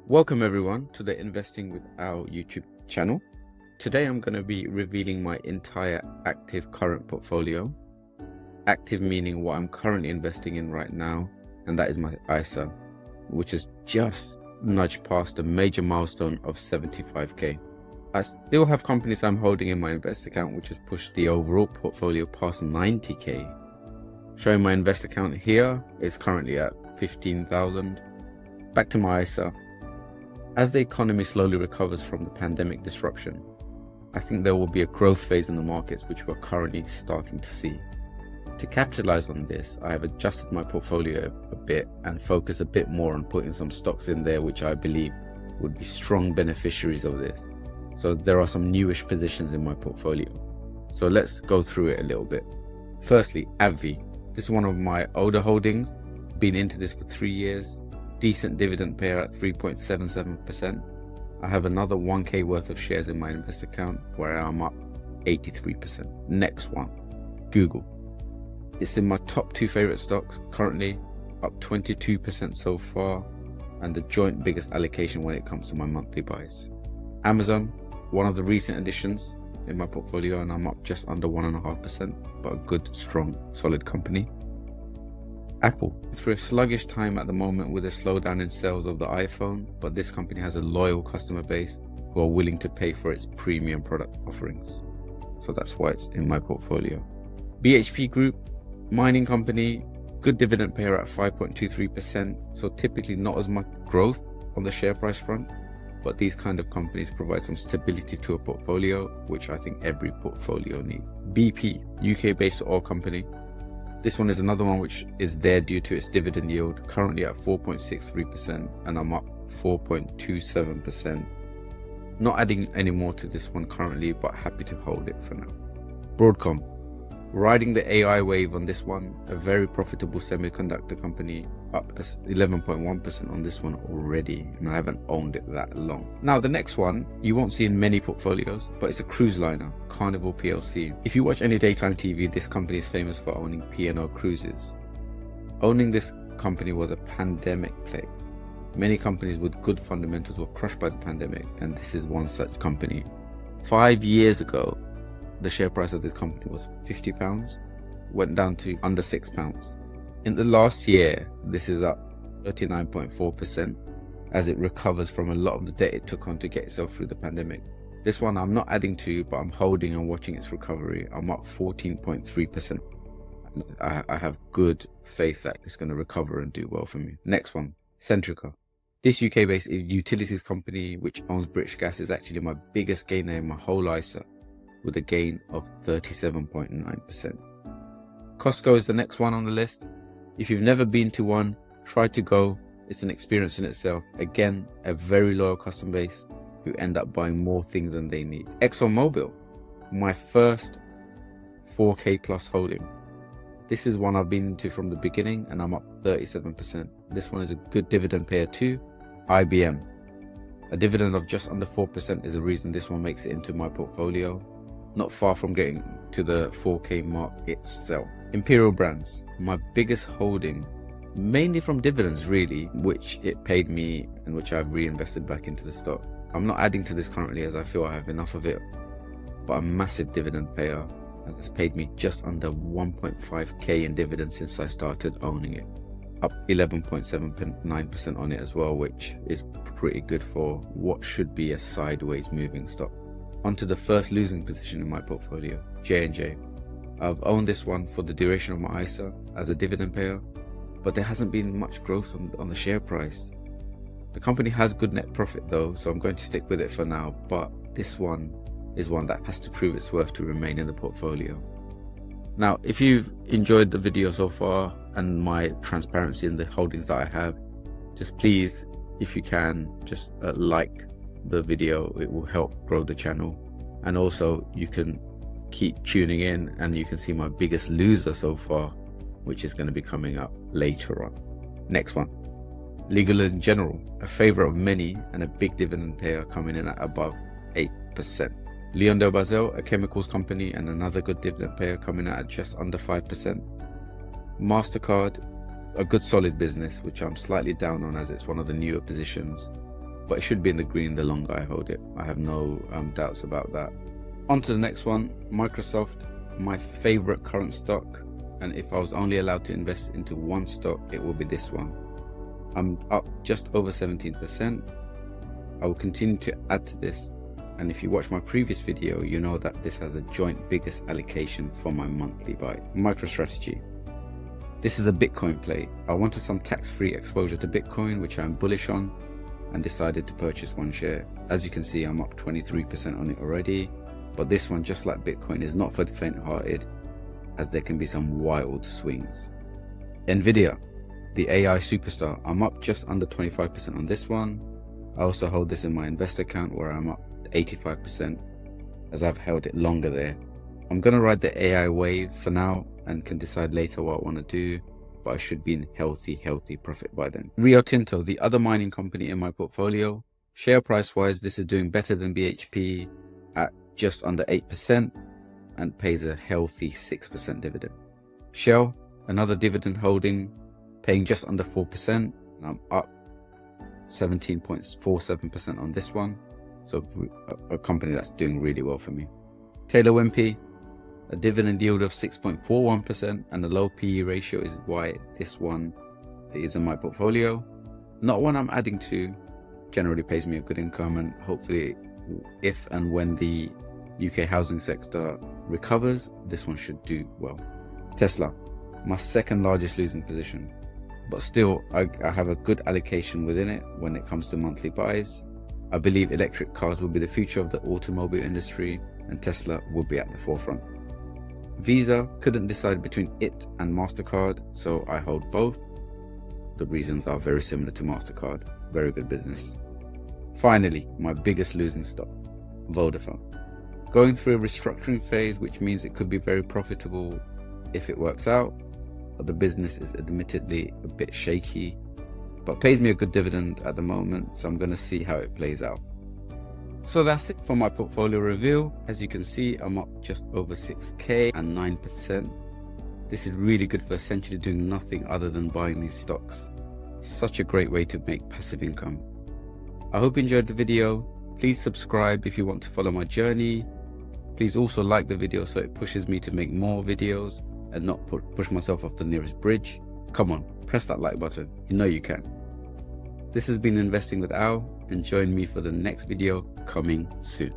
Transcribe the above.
Welcome everyone to the Investing with Our YouTube channel. Today I'm going to be revealing my entire active current portfolio. Active meaning what I'm currently investing in right now, and that is my ISA, which has just nudged past a major milestone of 75k. I still have companies I'm holding in my invest account, which has pushed the overall portfolio past 90k. Showing my invest account here is currently at 15,000. Back to my ISA. As the economy slowly recovers from the pandemic disruption, I think there will be a growth phase in the markets which we're currently starting to see. To capitalize on this, I have adjusted my portfolio a bit and focus a bit more on putting some stocks in there which I believe would be strong beneficiaries of this. So there are some newish positions in my portfolio. So let's go through it a little bit. Firstly, AbbVie. This is one of my older holdings. Been into this for 3 years. Decent dividend payer at 3.77%. I have another 1k worth of shares in my invest account where I'm up 83%. Next one, Google. It's in my top 2 favorite stocks, currently up 22% so far, and the joint biggest allocation when it comes to my monthly buys. Amazon, one of the recent additions in my portfolio, and I'm up just under 1.5%, but a good, strong, solid company. Apple. Through a sluggish time at the moment with a slowdown in sales of the iPhone, but this company has a loyal customer base who are willing to pay for its premium product offerings. So that's why it's in my portfolio. BHP Group, mining company, good dividend payer at 5.23%. So typically not as much growth on the share price front, but these kind of companies provide some stability to a portfolio, which I think every portfolio needs. BP, UK-based oil company. This one is another one which is there due to its dividend yield, currently at 4.63%, and I'm up 4.27%. Not adding any more to this one currently, but happy to hold it for now. Broadcom, riding the AI wave on this one, a very profitable semiconductor company, up 11.1% on this one already, and I haven't owned it that long. Now the next one you won't see in many portfolios, but it's a cruise liner, Carnival PLC. If you watch any daytime TV, this company is famous for owning P&O Cruises. Owning this company was a pandemic play. Many companies with good fundamentals were crushed by the pandemic, and this is one such company. 5 years ago, the share price of this company was £50, went down to under £6. In the last year, this is up 39.4% as it recovers from a lot of the debt it took on to get itself through the pandemic. This one I'm not adding to, but I'm holding and watching its recovery. I'm up 14.3%. I have good faith that it's going to recover and do well for me. Next one, Centrica. This UK-based utilities company which owns British Gas is actually my biggest gainer in my whole ISA, with a gain of 37.9%. Costco is the next one on the list. If you've never been to one, try to go. It's an experience in itself. Again, a very loyal customer base who end up buying more things than they need. ExxonMobil, my first 4k plus holding. This is one I've been into from the beginning and I'm up 37%. This one is a good dividend payer too. IBM, a dividend of just under 4% is the reason this one makes it into my portfolio. Not far from getting to the 4k mark itself. Imperial Brands, my biggest holding, mainly from dividends really, which it paid me and which I've reinvested back into the stock. I'm not adding to this currently as I feel I have enough of it, but a massive dividend payer, and it's paid me just under 1.5k in dividends since I started owning it. Up 11.79% on it as well, which is pretty good for what should be a sideways moving stock. Onto the first losing position in my portfolio, J&J. I've owned this one for the duration of my ISA as a dividend payer, but there hasn't been much growth on the share price. The company has good net profit though, so I'm going to stick with it for now, but this one is one that has to prove its worth to remain in the portfolio. Now, if you've enjoyed the video so far and my transparency in the holdings that I have, just please, if you can, just like the video. It will help grow the channel, and also you can keep tuning in and you can see my biggest loser so far, which is going to be coming up later on. Next one, Legal & General, a favorite of many and a big dividend payer coming in at above 8%. Leon de Basel, a chemicals company and another good dividend payer coming out at just under 5%. MasterCard, a good solid business which I'm slightly down on as it's one of the newer positions. but it should be in the green the longer I hold it. I have no doubts about that. On to the next one, Microsoft, my favorite current stock. And if I was only allowed to invest into one stock, it will be this one. I'm up just over 17%. I will continue to add to this. And if you watch my previous video, you know that this has a joint biggest allocation for my monthly buy. MicroStrategy. This is a Bitcoin play. I wanted some tax-free exposure to Bitcoin, which I'm bullish on, and decided to purchase one share. As you can see, I'm up 23% on it already. But this one, just like Bitcoin, is not for the faint-hearted, as there can be some wild swings. Nvidia, the AI superstar. I'm up just under 25% on this one. I also hold this in my investor account where I'm up 85%, as I've held it longer there. I'm gonna ride the AI wave for now and can decide later what I want to do, but I should be in healthy profit by then. Rio Tinto, the other mining company in my portfolio. Share price wise, this is doing better than BHP at just under 8% and pays a healthy 6% dividend. Shell, another dividend holding, paying just under 4%, and I'm up 17.47% on this one. So a company that's doing really well for me. Taylor Wimpey, a dividend yield of 6.41% and a low PE ratio is why this one is in my portfolio. Not one I'm adding to, generally pays me a good income, and hopefully if and when the UK housing sector recovers, this one should do well. Tesla, my second largest losing position, but still I have a good allocation within it when it comes to monthly buys. I believe electric cars will be the future of the automobile industry and Tesla will be at the forefront. Visa, couldn't decide between it and MasterCard, so I hold both. The reasons are very similar to MasterCard, very good business. Finally, my biggest losing stock, Vodafone. Going through a restructuring phase, which means it could be very profitable if it works out, but the business is admittedly a bit shaky, but pays me a good dividend at the moment, so I'm going to see how it plays out. So that's it for my portfolio review. As you can see, I'm up just over 6k and 9%. This is really good for essentially doing nothing other than buying these stocks. Such a great way to make passive income. I hope you enjoyed the video. Please subscribe if you want to follow my journey. Please also like the video so it pushes me to make more videos and not push myself off the nearest bridge. Come on, press that like button. You know you can. This has been Investing with Al, and join me for the next video coming soon.